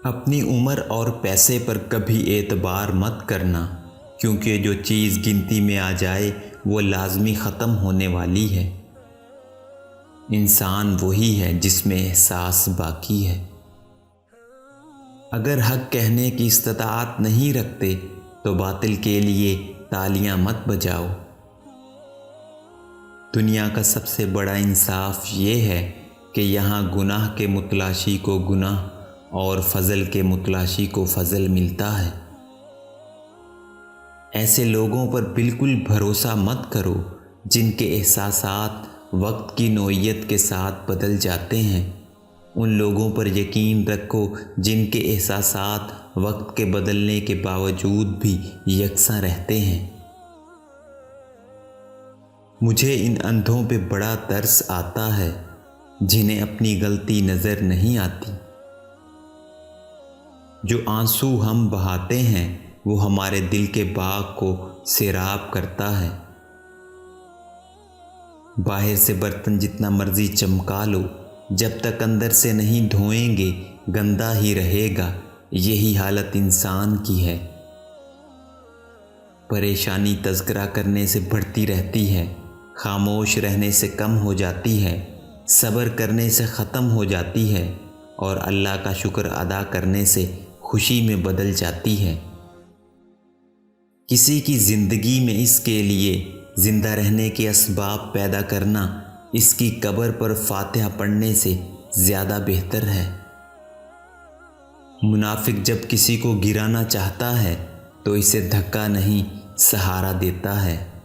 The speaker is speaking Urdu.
اپنی عمر اور پیسے پر کبھی اعتبار مت کرنا، کیونکہ جو چیز گنتی میں آ جائے وہ لازمی ختم ہونے والی ہے۔ انسان وہی ہے جس میں احساس باقی ہے۔ اگر حق کہنے کی استطاعت نہیں رکھتے تو باطل کے لیے تالیاں مت بجاؤ۔ دنیا کا سب سے بڑا انصاف یہ ہے کہ یہاں گناہ کے متلاشی کو گناہ اور فضل کے متلاشی کو فضل ملتا ہے۔ ایسے لوگوں پر بالکل بھروسہ مت کرو جن کے احساسات وقت کی نوعیت کے ساتھ بدل جاتے ہیں۔ ان لوگوں پر یقین رکھو جن کے احساسات وقت کے بدلنے کے باوجود بھی یکساں رہتے ہیں۔ مجھے ان اندھوں پہ بڑا ترس آتا ہے جنہیں اپنی غلطی نظر نہیں آتی۔ جو آنسو ہم بہاتے ہیں وہ ہمارے دل کے باغ کو سیراب کرتا ہے۔ باہر سے برتن جتنا مرضی چمکا لو، جب تک اندر سے نہیں دھوئیں گے گندا ہی رہے گا۔ یہی حالت انسان کی ہے۔ پریشانی تذکرہ کرنے سے بڑھتی رہتی ہے، خاموش رہنے سے کم ہو جاتی ہے، صبر کرنے سے ختم ہو جاتی ہے، اور اللہ کا شکر ادا کرنے سے خوشی میں بدل جاتی ہے۔ کسی کی زندگی میں اس کے لیے زندہ رہنے کے اسباب پیدا کرنا اس کی قبر پر فاتحہ پڑھنے سے زیادہ بہتر ہے۔ منافق جب کسی کو گرانا چاہتا ہے تو اسے دھکا نہیں سہارا دیتا ہے۔